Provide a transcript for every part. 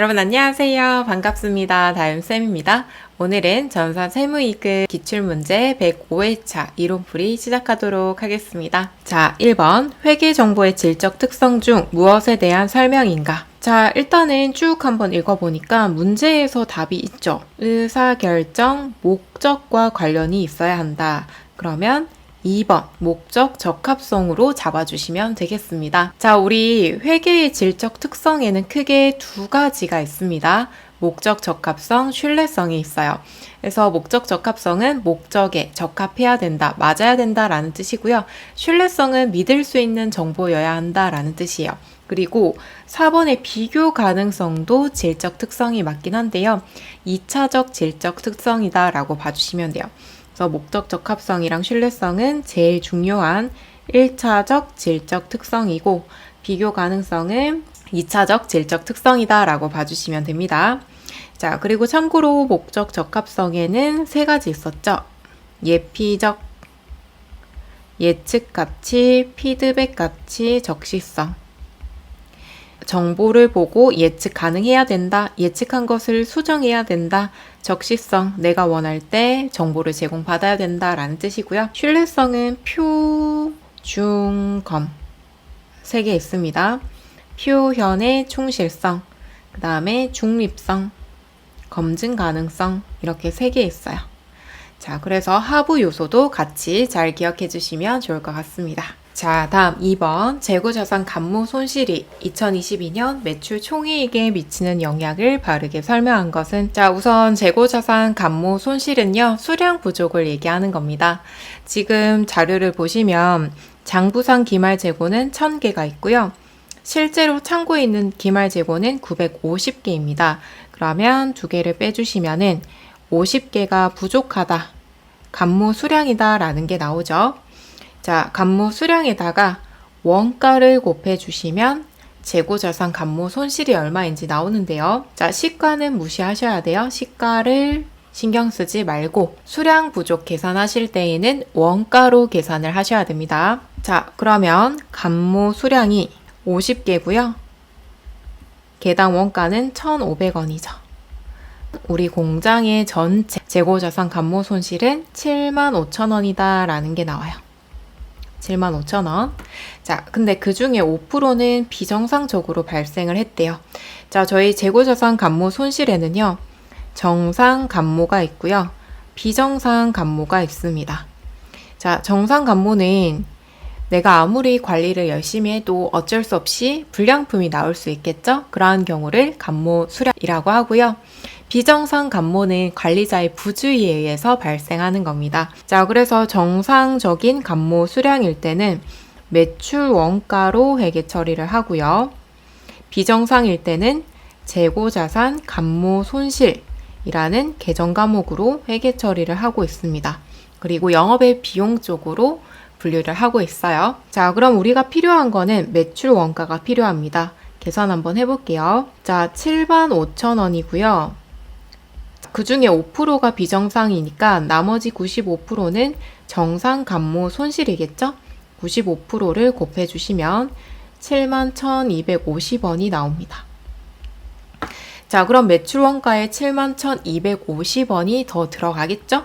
여러분 안녕하세요. 반갑습니다. 다윤쌤입니다. 오늘은 전산 세무이익 기출문제 105회차 이론풀이 시작하도록 하겠습니다. 자, 1번 회계정보의 질적 특성 중 무엇에 대한 설명인가? 자, 일단은 쭉 한번 읽어보니까 문제에서 답이 있죠. 의사결정, 목적과 관련이 있어야 한다. 그러면 2번 목적 적합성으로 잡아주시면 되겠습니다. 자, 우리 회계의 질적 특성에는 크게 두 가지가 있습니다. 목적 적합성, 신뢰성이 있어요. 그래서 목적 적합성은 목적에 적합해야 된다, 맞아야 된다라는 뜻이고요. 신뢰성은 믿을 수 있는 정보여야 한다라는 뜻이에요. 그리고 4번의 비교 가능성도 질적 특성이 맞긴 한데요. 2차적 질적 특성이다라고 봐주시면 돼요. 그래서 목적 적합성이랑 신뢰성은 제일 중요한 1차적 질적 특성이고 비교 가능성은 2차적 질적 특성이다 라고 봐주시면 됩니다. 자, 그리고 참고로 목적 적합성에는 세 가지 있었죠. 예피적, 예측 가치, 피드백 가치, 적시성. 정보를 보고 예측 가능해야 된다. 예측한 것을 수정해야 된다. 적시성, 내가 원할 때 정보를 제공받아야 된다라는 뜻이고요. 신뢰성은 표, 중, 검. 3개 있습니다. 표현의 충실성, 그 다음에 중립성, 검증 가능성 이렇게 3개 있어요. 자, 그래서 하부 요소도 같이 잘 기억해 주시면 좋을 것 같습니다. 자, 다음 2번 재고자산 감모 손실이 2022년 매출 총이익에 미치는 영향을 바르게 설명한 것은, 자, 우선 재고자산 감모 손실은요, 수량 부족을 얘기하는 겁니다. 지금 자료를 보시면 장부상 기말 재고는 1000개가 있고요. 실제로 창고에 있는 기말 재고는 950개입니다. 그러면 2개를 빼주시면은 50개가 부족하다, 감모 수량이다 라는 게 나오죠. 자, 감모 수량에다가 원가를 곱해주시면 재고자산 감모 손실이 얼마인지 나오는데요. 자, 시가는 무시하셔야 돼요. 시가를 신경 쓰지 말고 수량 부족 계산하실 때에는 원가로 계산을 하셔야 됩니다. 자, 그러면 감모 수량이 50개고요. 개당 원가는 1,500원이죠. 우리 공장의 전체 재고자산 감모 손실은 75,000원이다 라는 게 나와요. 75,000원. 자, 근데 그 중에 5%는 비정상적으로 발생을 했대요. 자, 저희 재고자산 감모 손실에는요, 정상 감모가 있고요, 비정상 감모가 있습니다. 자, 정상 감모는 내가 아무리 관리를 열심히 해도 어쩔 수 없이 불량품이 나올 수 있겠죠? 그러한 경우를 감모 수량이라고 하고요. 비정상 감모는 관리자의 부주의에 의해서 발생하는 겁니다. 자, 그래서 정상적인 감모 수량일 때는 매출 원가로 회계 처리를 하고요. 비정상일 때는 재고자산 감모 손실이라는 계정 과목으로 회계 처리를 하고 있습니다. 그리고 영업의 비용 쪽으로 분류를 하고 있어요. 자, 그럼 우리가 필요한 거는 매출 원가가 필요합니다. 계산 한번 해볼게요. 자, 75,000원이고요. 그 중에 5%가 비정상이니까 나머지 95%는 정상 감모 손실이겠죠? 95%를 곱해주시면 71,250원이 나옵니다. 자, 그럼 매출 원가에 71,250원이 더 들어가겠죠?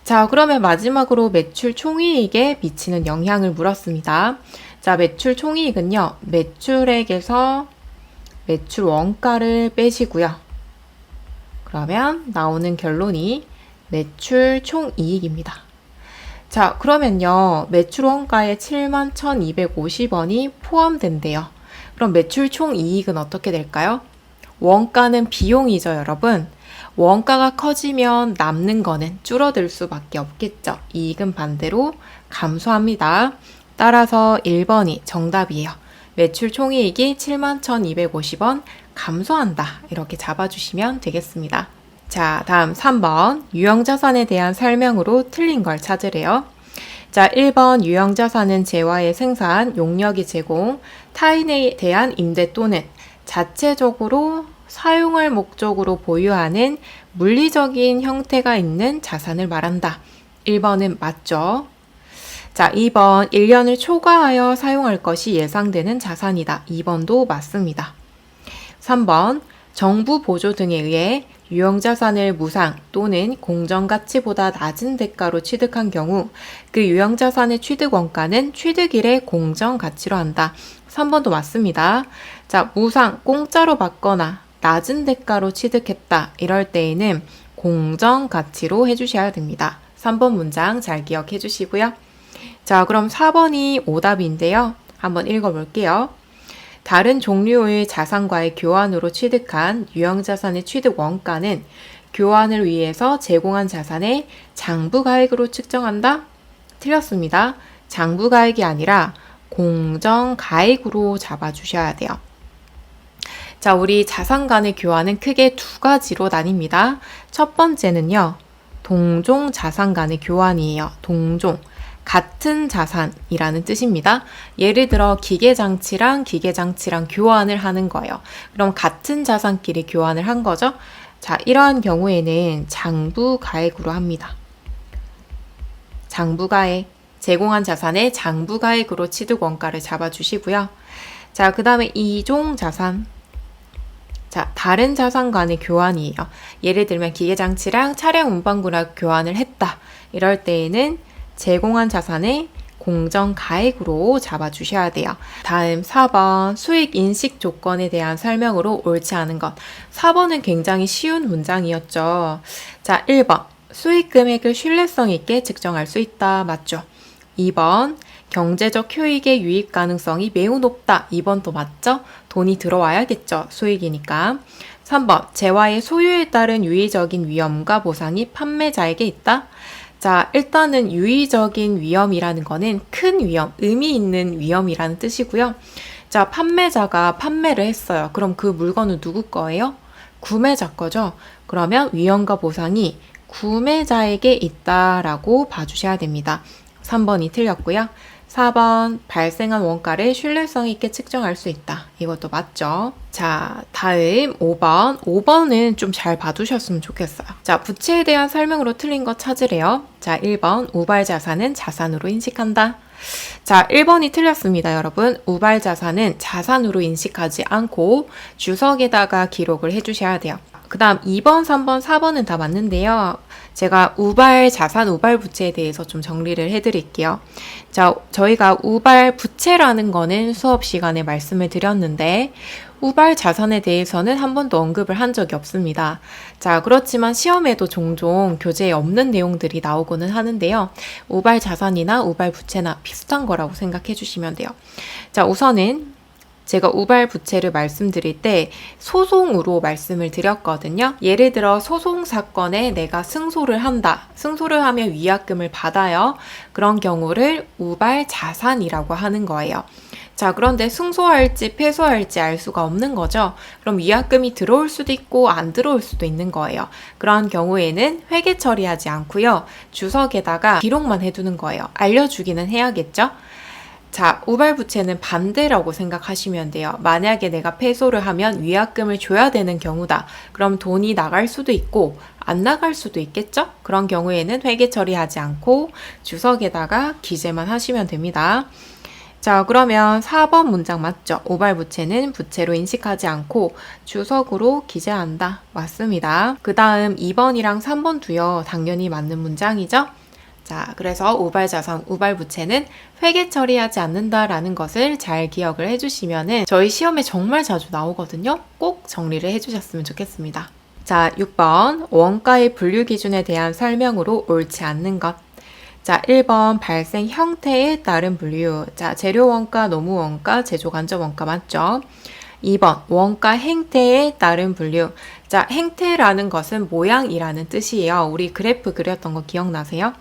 자, 그러면 마지막으로 매출 총이익에 미치는 영향을 물었습니다. 자, 매출 총이익은요, 매출액에서 매출 원가를 빼시고요. 그러면 나오는 결론이 매출 총이익입니다. 자, 그러면요, 매출 원가에 71,250원이 포함된대요. 그럼 매출 총이익은 어떻게 될까요? 원가는 비용이죠, 여러분. 원가가 커지면 남는 거는 줄어들 수밖에 없겠죠. 이익은 반대로 감소합니다. 따라서 1번이 정답이에요. 매출 총이익이 71,250원 감소한다. 이렇게 잡아주시면 되겠습니다. 자, 다음 3번 유형자산에 대한 설명으로 틀린 걸 찾으래요. 자, 1번 유형자산은 재화의 생산, 용역의 제공, 타인에 대한 임대 또는 자체적으로 사용할 목적으로 보유하는 물리적인 형태가 있는 자산을 말한다. 1번은 맞죠? 자, 2번 1년을 초과하여 사용할 것이 예상되는 자산이다. 2번도 맞습니다. 3번 정부 보조 등에 의해 유형자산을 무상 또는 공정가치보다 낮은 대가로 취득한 경우 그 유형자산의 취득 원가는 취득일의 공정가치로 한다. 3번도 맞습니다. 자, 무상, 공짜로 받거나 낮은 대가로 취득했다. 이럴 때에는 공정가치로 해주셔야 됩니다. 3번 문장 잘 기억해 주시고요. 자, 그럼 4번이 오답인데요. 한번 읽어볼게요. 다른 종류의 자산과의 교환으로 취득한 유형자산의 취득 원가는 교환을 위해서 제공한 자산의 장부가액으로 측정한다? 틀렸습니다. 장부가액이 아니라 공정가액으로 잡아주셔야 돼요. 자, 우리 자산 간의 교환은 크게 두 가지로 나뉩니다. 첫 번째는요, 동종 자산 간의 교환이에요. 동종. 같은 자산이라는 뜻입니다. 예를 들어 기계장치랑 기계장치랑 교환을 하는 거예요. 그럼 같은 자산끼리 교환을 한 거죠. 자, 이러한 경우에는 장부가액으로 합니다. 장부가액, 제공한 자산의 장부가액으로 취득 원가를 잡아주시고요. 자, 그 다음에 이종 자산. 자, 다른 자산 간의 교환이에요. 예를 들면 기계장치랑 차량 운반구랑 교환을 했다. 이럴 때에는 제공한 자산의 공정가액으로 잡아주셔야 돼요. 다음 4번 수익 인식 조건에 대한 설명으로 옳지 않은 것. 4번은 굉장히 쉬운 문장이었죠. 자, 1번 수익 금액을 신뢰성 있게 측정할 수 있다. 맞죠? 2번 경제적 효익의 유입 가능성이 매우 높다. 2번도 맞죠? 돈이 들어와야겠죠. 수익이니까. 3번 재화의 소유에 따른 유의적인 위험과 보상이 판매자에게 있다. 자, 일단은 유의적인 위험이라는 거는 큰 위험, 의미 있는 위험이라는 뜻이고요. 자, 판매자가 판매를 했어요. 그럼 그 물건은 누구 거예요? 구매자 거죠. 그러면 위험과 보상이 구매자에게 있다라고 봐주셔야 됩니다. 3번이 틀렸고요. 4번 발생한 원가를 신뢰성 있게 측정할 수 있다. 이것도 맞죠? 자, 다음 5번. 5번은 좀 잘 봐두셨으면 좋겠어요. 자, 부채에 대한 설명으로 틀린 거 찾으래요. 자, 1번 우발자산은 자산으로 인식한다. 자, 1번이 틀렸습니다, 여러분. 우발자산은 자산으로 인식하지 않고 주석에다가 기록을 해주셔야 돼요. 그 다음 2번, 3번, 4번은 다 맞는데요. 제가 우발 자산, 우발 부채에 대해서 좀 정리를 해드릴게요. 자, 저희가 우발 부채라는 거는 수업 시간에 말씀을 드렸는데 우발 자산에 대해서는 한 번도 언급을 한 적이 없습니다. 자, 그렇지만 시험에도 종종 교재에 없는 내용들이 나오고는 하는데요. 우발 자산이나 우발 부채나 비슷한 거라고 생각해 주시면 돼요. 자, 우선은 제가 우발 부채를 말씀드릴 때 소송으로 말씀을 드렸거든요. 예를 들어 소송 사건에 내가 승소를 한다. 승소를 하면 위약금을 받아요. 그런 경우를 우발 자산이라고 하는 거예요. 자, 그런데 승소할지 패소할지 알 수가 없는 거죠. 그럼 위약금이 들어올 수도 있고 안 들어올 수도 있는 거예요. 그런 경우에는 회계 처리하지 않고요. 주석에다가 기록만 해두는 거예요. 알려주기는 해야겠죠? 자, 우발부채는 반대라고 생각하시면 돼요. 만약에 내가 패소를 하면 위약금을 줘야 되는 경우다. 그럼 돈이 나갈 수도 있고 안 나갈 수도 있겠죠? 그런 경우에는 회계 처리하지 않고 주석에다가 기재만 하시면 됩니다. 자, 그러면 4번 문장 맞죠? 우발부채는 부채로 인식하지 않고 주석으로 기재한다. 맞습니다. 그 다음 2번이랑 3번도요. 당연히 맞는 문장이죠? 자, 그래서 우발자산, 우발부채는 회계 처리하지 않는다라는 것을 잘 기억을 해주시면은 저희 시험에 정말 자주 나오거든요. 꼭 정리를 해주셨으면 좋겠습니다. 자, 6번 원가의 분류 기준에 대한 설명으로 옳지 않는 것. 자, 1번 발생 형태에 따른 분류. 자, 재료 원가, 노무 원가, 제조 간접 원가 맞죠? 2번 원가 행태에 따른 분류. 자, 행태라는 것은 모양이라는 뜻이에요. 우리 그래프 그렸던 거 기억나세요?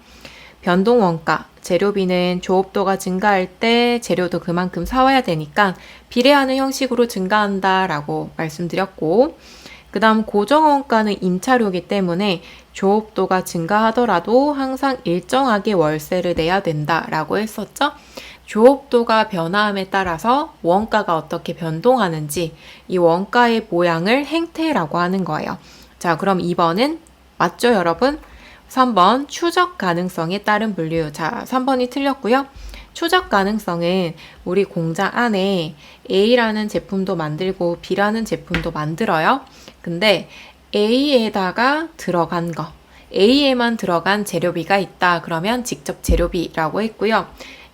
변동 원가, 재료비는 조업도가 증가할 때 재료도 그만큼 사와야 되니까 비례하는 형식으로 증가한다라고 말씀드렸고, 그 다음 고정 원가는 임차료이기 때문에 조업도가 증가하더라도 항상 일정하게 월세를 내야 된다라고 했었죠. 조업도가 변화함에 따라서 원가가 어떻게 변동하는지 이 원가의 모양을 행태라고 하는 거예요. 자, 그럼 2번은 맞죠, 여러분? 3번 추적 가능성에 따른 분류. 자, 3번이 틀렸고요. 추적 가능성은 우리 공장 안에 A라는 제품도 만들고 B라는 제품도 만들어요. 근데 A에다가 들어간 거, A에만 들어간 재료비가 있다. 그러면 직접 재료비라고 했고요.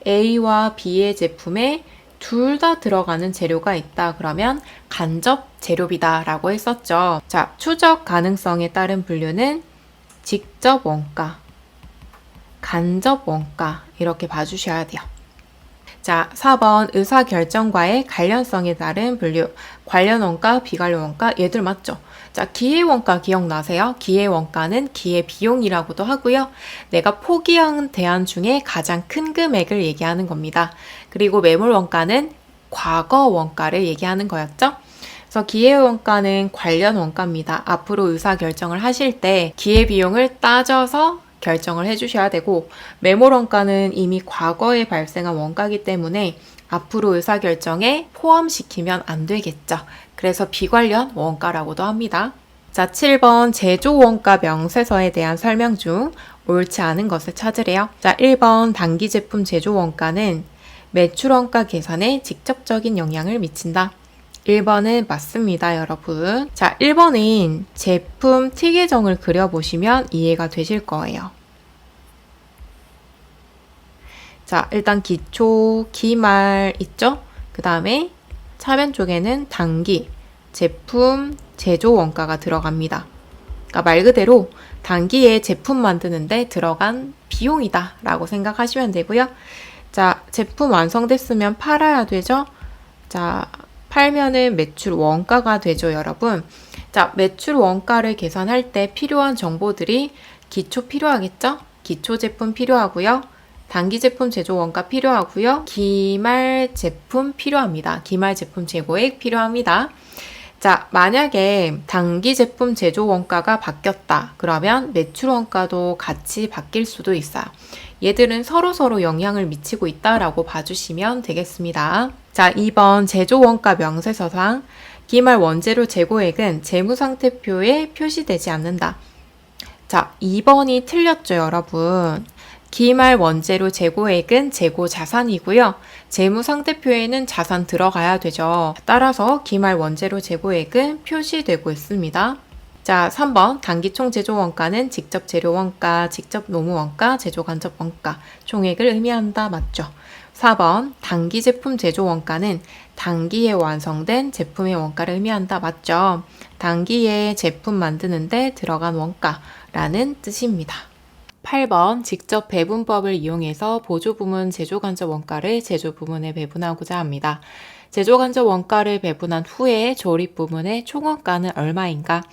A와 B의 제품에 둘 다 들어가는 재료가 있다. 그러면 간접 재료비다 라고 했었죠. 자, 추적 가능성에 따른 분류는 직접 원가, 간접 원가 이렇게 봐주셔야 돼요. 자, 4번 의사결정과의 관련성에 따른 분류. 관련 원가, 비관련 원가, 얘들 맞죠? 자, 기회원가 기억나세요? 기회원가는 기회비용이라고도 하고요. 내가 포기한 대안 중에 가장 큰 금액을 얘기하는 겁니다. 그리고 매물원가는 과거 원가를 얘기하는 거였죠? 그래서 기회원가는 관련 원가입니다. 앞으로 의사결정을 하실 때 기회비용을 따져서 결정을 해주셔야 되고, 매몰원가는 이미 과거에 발생한 원가이기 때문에 앞으로 의사결정에 포함시키면 안 되겠죠. 그래서 비관련 원가라고도 합니다. 자, 7번 제조원가 명세서에 대한 설명 중 옳지 않은 것을 찾으래요. 자, 1번 단기제품 제조원가는 매출원가 계산에 직접적인 영향을 미친다. 1번은 맞습니다, 여러분. 자, 1번은 제품 특이점을 그려보시면 이해가 되실 거예요. 자, 일단 기초, 기말 있죠? 그 다음에 차면 쪽에는 단기, 제품, 제조 원가가 들어갑니다. 그러니까 말 그대로 단기에 제품 만드는데 들어간 비용이다 라고 생각하시면 되고요. 자, 제품 완성됐으면 팔아야 되죠? 자, 팔면은 매출 원가가 되죠, 여러분. 자, 매출 원가를 계산할 때 필요한 정보들이 기초 필요하겠죠? 기초 제품 필요하고요. 단기 제품 제조 원가 필요하고요. 기말 제품 필요합니다. 기말 제품 재고액 필요합니다. 자, 만약에 단기 제품 제조 원가가 바뀌었다. 그러면 매출 원가도 같이 바뀔 수도 있어요. 얘들은 서로 영향을 미치고 있다라고 봐주시면 되겠습니다. 자, 2번 제조 원가 명세서상 기말 원재료 재고액은 재무상태표에 표시되지 않는다. 자, 2번이 틀렸죠, 여러분. 기말 원재료 재고액은 재고 자산이고요. 재무상태표에는 자산 들어가야 되죠. 따라서 기말 원재료 재고액은 표시되고 있습니다. 자, 3번 단기총 제조 원가는 직접 재료 원가, 직접 노무 원가, 제조 간접 원가, 총액을 의미한다. 맞죠? 4번 단기 제품 제조 원가는 단기에 완성된 제품의 원가를 의미한다. 맞죠? 단기에 제품 만드는데 들어간 원가라는 뜻입니다. 8번 직접 배분법을 이용해서 보조부문 제조간접 원가를 제조부문에 배분하고자 합니다. 제조간접 원가를 배분한 후에 조립부문의 총원가는 얼마인가?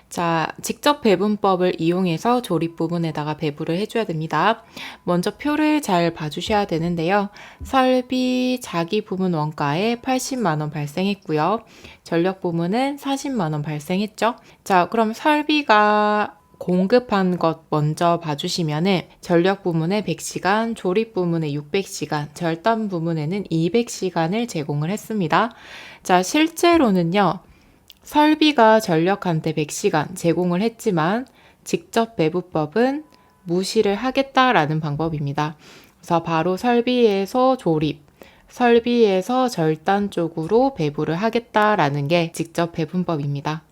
자, 직접 배분법을 이용해서 조립부문에다가 배분을 해줘야 됩니다. 먼저 표를 잘 봐주셔야 되는데요. 설비 자기 부문 원가에 80만원 발생했고요. 전력 부문은 40만원 발생했죠. 자, 그럼 설비가 공급한 것 먼저 봐주시면은 전력 부문에 100시간, 조립 부문에 600시간, 절단 부문에는 200시간을 제공을 했습니다. 자, 실제로는요. 설비가 전력한테 100시간 제공을 했지만 직접 배분법은 무시를 하겠다라는 방법입니다. 그래서 바로 설비에서 조립, 설비에서 절단 쪽으로 배분을 하겠다라는 게 직접 배분법입니다.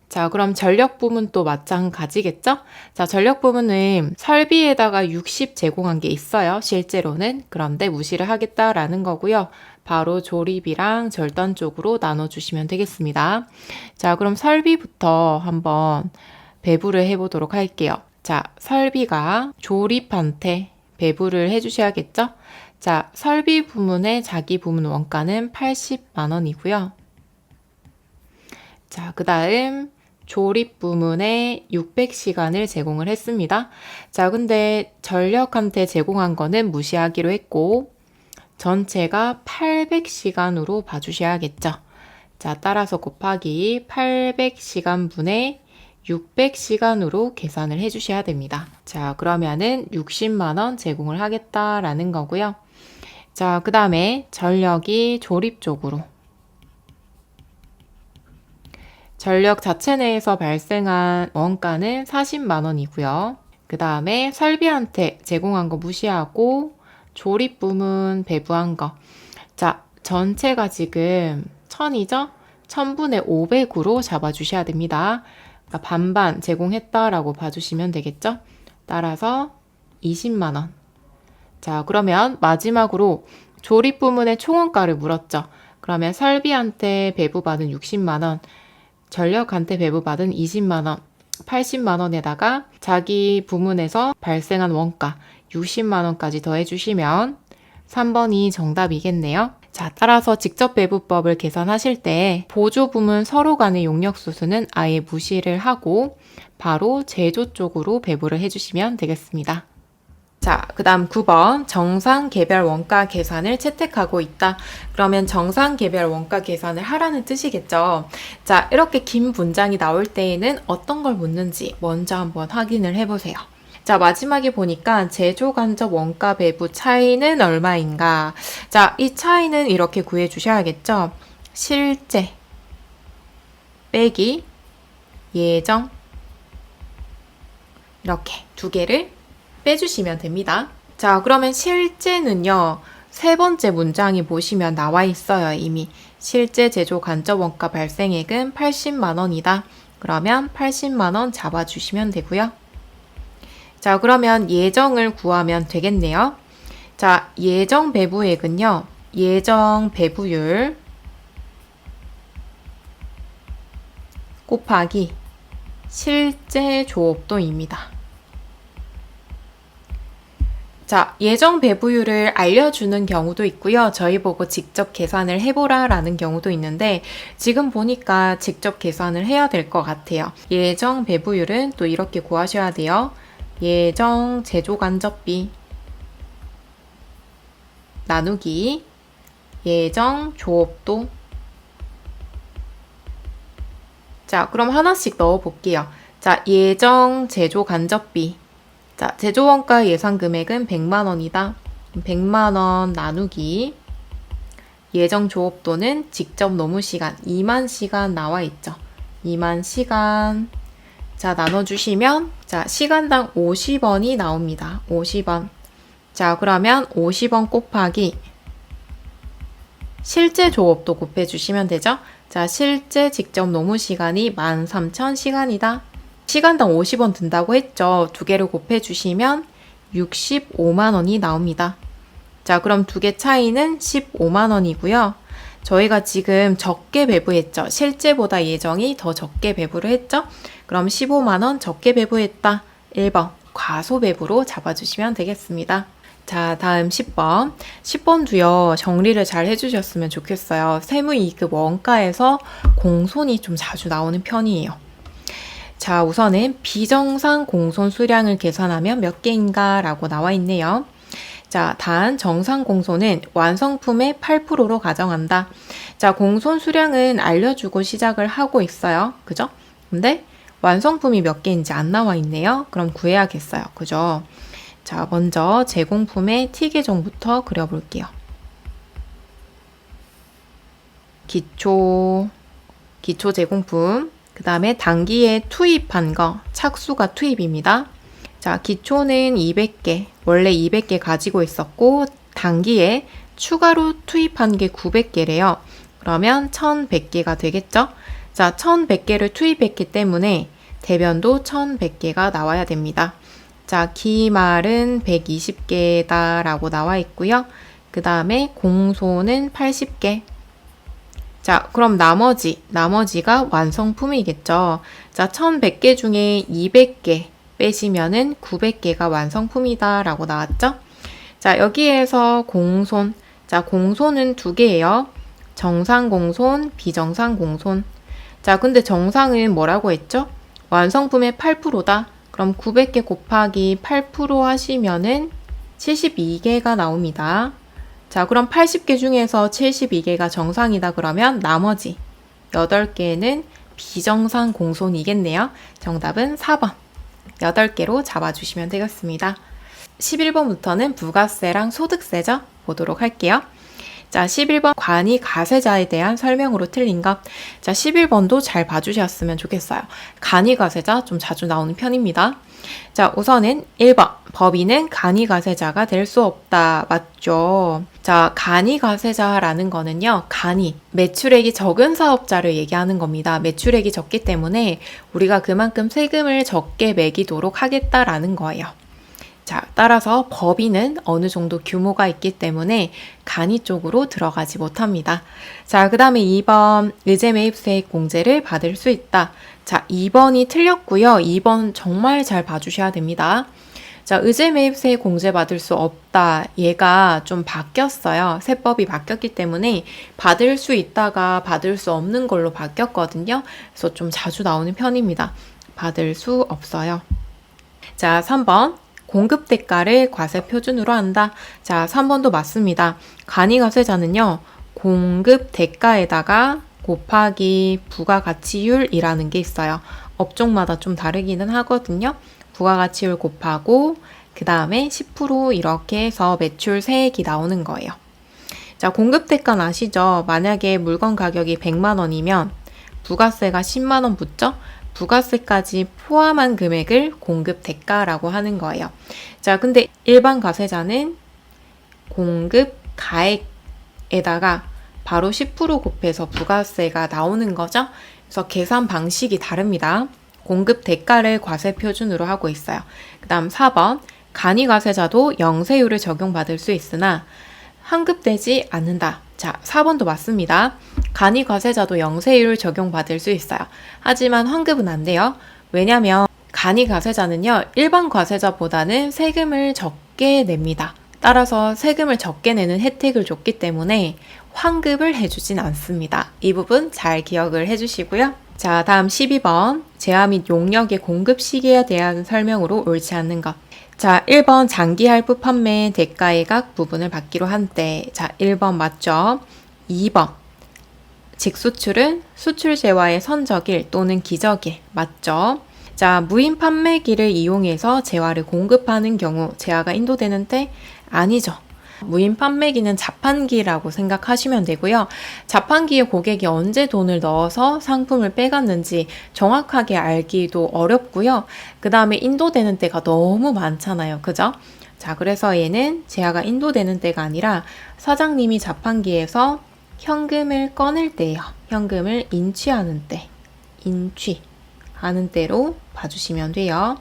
자, 그럼 전력 부문도 마찬가지겠죠? 자, 전력 부문은 설비에다가 60 제공한 게 있어요. 실제로는. 그런데 무시를 하겠다라는 거고요. 바로 조립이랑 절단 쪽으로 나눠주시면 되겠습니다. 자, 그럼 설비부터 한번 배분을 해보도록 할게요. 자, 설비가 조립한테 배분을 해주셔야겠죠? 자, 설비 부문의 자기 부문 원가는 80만 원이고요. 자, 그 다음 조립 부문에 600시간을 제공을 했습니다. 자, 근데 전력한테 제공한 거는 무시하기로 했고 전체가 800시간으로 봐주셔야겠죠. 자, 따라서 곱하기 800시간 분의 600시간으로 계산을 해주셔야 됩니다. 자, 그러면은 60만원 제공을 하겠다라는 거고요. 자, 그 다음에 전력이 조립 쪽으로 전력 자체 내에서 발생한 원가는 40만 원이고요. 그 다음에 설비한테 제공한 거 무시하고 조립 부문 배부한 거. 자, 전체가 지금 1000이죠? 1000분의 500으로 잡아주셔야 됩니다. 그러니까 반반 제공했다라고 봐주시면 되겠죠? 따라서 20만 원. 자, 그러면 마지막으로 조립 부문의 총원가를 물었죠. 그러면 설비한테 배부받은 60만 원, 전력한테 배부받은 20만 원, 80만 원에다가 자기 부문에서 발생한 원가 60만 원까지 더해주시면 3번이 정답이겠네요. 자, 따라서 직접 배부법을 계산하실 때 보조 부문 서로 간의 용역 수수는 아예 무시를 하고 바로 제조 쪽으로 배부를 해주시면 되겠습니다. 자, 그 다음 9번 정상 개별 원가 계산을 채택하고 있다. 그러면 정상 개별 원가 계산을 하라는 뜻이겠죠. 자, 이렇게 긴 문장이 나올 때에는 어떤 걸 묻는지 먼저 한번 확인을 해보세요. 자, 마지막에 보니까 제조 간접 원가 배부 차이는 얼마인가? 자, 이 차이는 이렇게 구해 주셔야겠죠. 실제 빼기 예정 이렇게 두 개를 빼주시면 됩니다. 자, 그러면 실제는요. 세 번째 문장이 보시면 나와 있어요. 이미 실제 제조 간접 원가 발생액은 80만 원이다. 그러면 80만 원 잡아주시면 되고요. 자, 그러면 예정을 구하면 되겠네요. 자, 예정 배부액은요. 예정 배부율 곱하기 실제 조업도입니다. 자, 예정 배부율을 알려주는 경우도 있고요. 저희 보고 직접 계산을 해보라 라는 경우도 있는데 지금 보니까 직접 계산을 해야 될 것 같아요. 예정 배부율은 또 이렇게 구하셔야 돼요. 예정 제조 간접비 나누기 예정 조업도. 자, 그럼 하나씩 넣어 볼게요. 자, 예정 제조 간접비. 자, 제조원가 예상 금액은 100만 원이다. 100만 원 나누기 예정 조업도는 직접 노무 시간 2만 시간 나와 있죠. 2만 시간. 자, 나눠주시면 자, 시간당 50원이 나옵니다. 50원. 자, 그러면 50원 곱하기 실제 조업도 곱해주시면 되죠. 자, 실제 직접 노무 시간이 13,000시간이다. 시간당 50원 든다고 했죠. 두 개를 곱해주시면 65만 원이 나옵니다. 자, 그럼 두 개 차이는 15만 원이고요. 저희가 지금 적게 배부했죠. 실제보다 예정이 더 적게 배부를 했죠. 그럼 15만 원 적게 배부했다. 1번 과소 배부로 잡아주시면 되겠습니다. 자, 다음 10번. 10번도요, 정리를 잘 해주셨으면 좋겠어요. 세무이익금 원가에서 공손이 좀 자주 나오는 편이에요. 자, 우선은 비정상 공손 수량을 계산하면 몇 개인가 라고 나와 있네요. 자, 단 정상 공손은 완성품의 8%로 가정한다. 자, 공손 수량은 알려주고 시작을 하고 있어요. 그죠? 근데 완성품이 몇 개인지 안 나와 있네요. 그럼 구해야겠어요. 그죠? 자, 먼저 제공품의 T 계정부터 그려볼게요. 기초 제공품. 그 다음에 단기에 투입한 거, 착수가 투입입니다. 자, 기초는 200개, 원래 200개 가지고 있었고 단기에 추가로 투입한 게 900개래요. 그러면 1100개가 되겠죠? 자, 1100개를 투입했기 때문에 대변도 1100개가 나와야 됩니다. 자, 기말은 120개다 라고 나와 있고요. 그 다음에 공소는 80개. 자, 그럼 나머지가 완성품이겠죠. 자, 1100개 중에 200개 빼시면은 900개가 완성품이다 라고 나왔죠. 자, 여기에서 공손. 자, 공손은 두 개예요. 정상 공손, 비정상 공손. 자, 근데 정상은 뭐라고 했죠? 완성품의 8%다. 그럼 900개 곱하기 8% 하시면은 72개가 나옵니다. 자, 그럼 80개 중에서 72개가 정상이다 그러면 나머지 8개는 비정상 공손이겠네요. 정답은 4번. 8개로 잡아주시면 되겠습니다. 11번부터는 부가세랑 소득세죠? 보도록 할게요. 자, 11번 관이 가세자에 대한 설명으로 틀린 것. 자, 11번도 잘 봐주셨으면 좋겠어요. 간이 가세자 좀 자주 나오는 편입니다. 자, 우선은 1번. 법인은 간이 가세자가 될 수 없다. 맞죠? 자, 간이 가세자라는 거는요. 간이 매출액이 적은 사업자를 얘기하는 겁니다. 매출액이 적기 때문에 우리가 그만큼 세금을 적게 매기도록 하겠다라는 거예요. 자, 따라서 법인은 어느 정도 규모가 있기 때문에 간이 쪽으로 들어가지 못합니다. 자, 그 다음에 2번 의제매입세액 공제를 받을 수 있다. 자, 2번이 틀렸고요. 2번 정말 잘 봐주셔야 됩니다. 자, 의제매입세액 공제 받을 수 없다. 얘가 좀 바뀌었어요. 세법이 바뀌었기 때문에 받을 수 있다가 받을 수 없는 걸로 바뀌었거든요. 그래서 좀 자주 나오는 편입니다. 받을 수 없어요. 자, 3번. 공급 대가를 과세 표준으로 한다. 자, 3번도 맞습니다. 간이가세자는요. 공급 대가에다가 곱하기 부가가치율이라는 게 있어요. 업종마다 좀 다르기는 하거든요. 부가가치율 곱하고 그 다음에 10% 이렇게 해서 매출 세액이 나오는 거예요. 자, 공급 대가는 아시죠? 만약에 물건 가격이 100만 원이면 부가세가 10만 원 붙죠? 부가세까지 포함한 금액을 공급 대가라고 하는 거예요. 자, 근데 일반 가세자는 공급 가액에다가 바로 10% 곱해서 부가세가 나오는 거죠. 그래서 계산 방식이 다릅니다. 공급 대가를 과세 표준으로 하고 있어요. 그 다음 4번 간이가세자도 영세율을 적용받을 수 있으나 환급되지 않는다. 자, 4번도 맞습니다. 간이과세자도 영세율을 적용받을 수 있어요. 하지만 환급은 안 돼요. 왜냐면 간이과세자는요. 일반 과세자보다는 세금을 적게 냅니다. 따라서 세금을 적게 내는 혜택을 줬기 때문에 환급을 해주진 않습니다. 이 부분 잘 기억을 해주시고요. 자, 다음 12번 재화 및 용역의 공급 시기에 대한 설명으로 옳지 않는 것. 자, 1번 장기 할부 판매 대가의 각 부분을 받기로 한때. 자, 1번 맞죠? 2번 직수출은 수출 재화의 선적일 또는 기적일 맞죠? 자, 무인 판매기를 이용해서 재화를 공급하는 경우 재화가 인도되는 때 아니죠. 무인 판매기는 자판기라고 생각하시면 되고요. 자판기에 고객이 언제 돈을 넣어서 상품을 빼갔는지 정확하게 알기도 어렵고요. 그 다음에 인도되는 때가 너무 많잖아요. 그죠? 자, 그래서 얘는 재화가 인도되는 때가 아니라 사장님이 자판기에서 현금을 꺼낼 때예요. 현금을 인취하는 때, 인취하는 때로 봐주시면 돼요.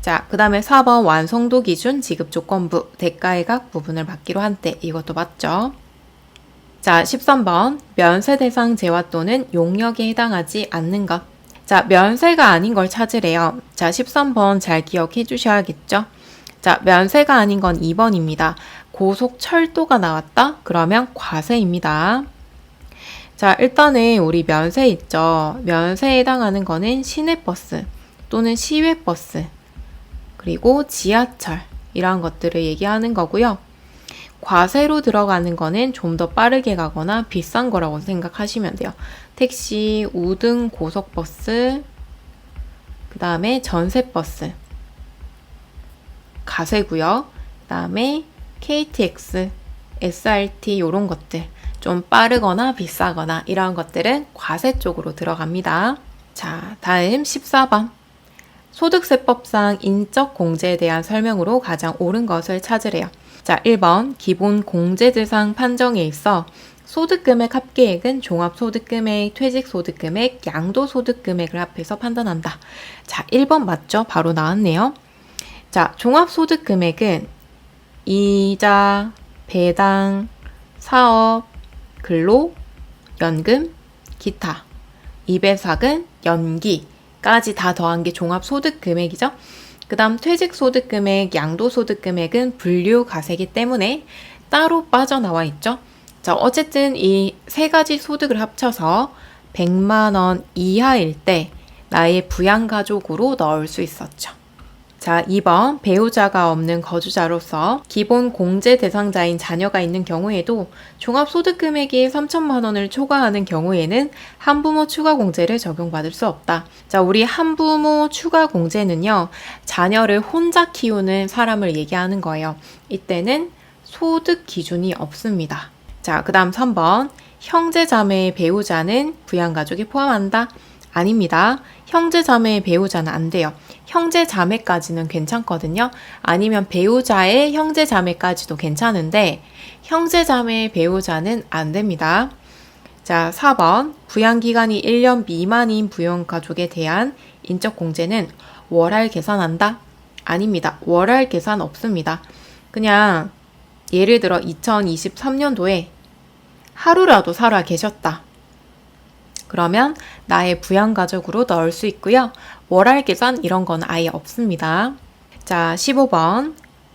자, 그 다음에 4번 완성도 기준 지급조건부 대가의 각 부분을 받기로 한 때. 이것도 맞죠? 자, 13번 면세 대상 재화 또는 용역에 해당하지 않는 것. 자, 면세가 아닌 걸 찾으래요. 자, 13번 잘 기억해 주셔야겠죠? 자, 면세가 아닌 건 2번입니다. 고속철도가 나왔다? 그러면 과세입니다. 자, 일단은 우리 면세 있죠? 면세에 해당하는 거는 시내버스 또는 시외버스 그리고 지하철 이런 것들을 얘기하는 거고요. 과세로 들어가는 거는 좀 더 빠르게 가거나 비싼 거라고 생각하시면 돼요. 택시, 우등, 고속버스, 그 다음에 전세버스 가세고요. 그 다음에 KTX, SRT 이런 것들 좀 빠르거나 비싸거나 이런 것들은 과세 쪽으로 들어갑니다. 자, 다음 14번 소득세법상 인적 공제에 대한 설명으로 가장 옳은 것을 찾으래요. 자, 1번 기본 공제 대상 판정에 있어 소득금액 합계액은 종합소득금액, 퇴직소득금액, 양도소득금액을 합해서 판단한다. 자, 1번 맞죠? 바로 나왔네요. 자, 종합소득금액은 이자, 배당, 사업, 근로, 연금, 기타, 이배삭은 연기 까지 다 더한 게 종합소득금액이죠. 그 다음 퇴직소득금액, 양도소득금액은 분류가세기 때문에 따로 빠져나와 있죠. 자, 어쨌든 이 세 가지 소득을 합쳐서 100만 원 이하일 때 나의 부양가족으로 넣을 수 있었죠. 자, 2번 배우자가 없는 거주자로서 기본 공제 대상자인 자녀가 있는 경우에도 종합소득금액이 3천만 원을 초과하는 경우에는 한부모 추가공제를 적용받을 수 없다. 자, 우리 한부모 추가공제는요. 자녀를 혼자 키우는 사람을 얘기하는 거예요. 이때는 소득 기준이 없습니다. 자, 그 다음 3번. 형제, 자매, 배우자는 부양가족이 포함한다? 아닙니다. 형제, 자매, 배우자는 안 돼요. 형제, 자매까지는 괜찮거든요. 아니면 배우자의 형제, 자매까지도 괜찮은데 형제, 자매, 배우자는 안 됩니다. 자, 4번. 부양기간이 1년 미만인 부양가족에 대한 인적 공제는 월할 계산한다? 아닙니다. 월할 계산 없습니다. 그냥 예를 들어 2023년도에 하루라도 살아 계셨다. 그러면 나의 부양가족으로 넣을 수 있고요. 월할 계산 이런 건 아예 없습니다. 자, 15번.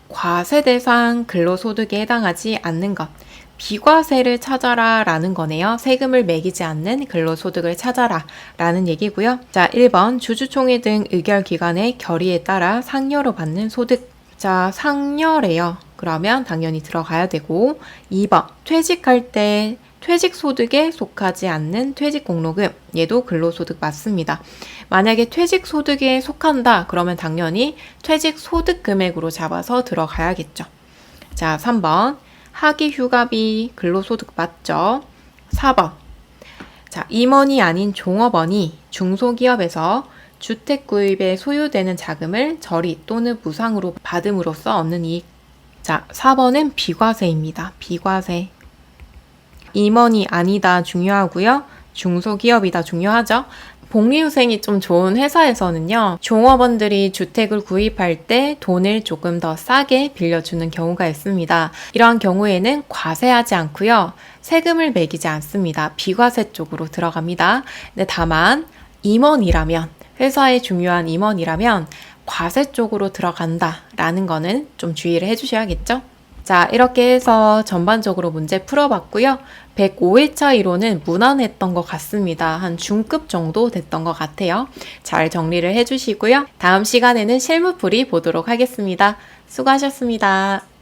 과세 대상 근로소득에 해당하지 않는 것. 비과세를 찾아라 라는 거네요. 세금을 매기지 않는 근로소득을 찾아라 라는 얘기고요. 자, 1번. 주주총회 등 의결기관의 결의에 따라 상여로 받는 소득. 자, 상여래요. 그러면 당연히 들어가야 되고 2번. 퇴직할 때 퇴직소득에 속하지 않는 퇴직공로금. 얘도 근로소득 맞습니다. 만약에 퇴직소득에 속한다 그러면 당연히 퇴직소득 금액으로 잡아서 들어가야겠죠. 자, 3번. 학위휴가비 근로소득 맞죠? 4번. 자, 임원이 아닌 종업원이 중소기업에서 주택 구입에 소요되는 자금을 저리 또는 무상으로 받음으로써 얻는 이익. 자, 4번은 비과세입니다. 비과세. 임원이 아니다 중요하고요. 중소기업이다 중요하죠. 복리후생이 좀 좋은 회사에서는요. 종업원들이 주택을 구입할 때 돈을 조금 더 싸게 빌려주는 경우가 있습니다. 이러한 경우에는 과세하지 않고요. 세금을 매기지 않습니다. 비과세 쪽으로 들어갑니다. 근데 다만 임원이라면 회사의 중요한 임원이라면 과세 쪽으로 들어간다라는 거는 좀 주의를 해주셔야겠죠? 자, 이렇게 해서 전반적으로 문제 풀어봤고요. 105일차 이론은 무난했던 것 같습니다. 한 중급 정도 됐던 것 같아요. 잘 정리를 해주시고요. 다음 시간에는 실무풀이 보도록 하겠습니다. 수고하셨습니다.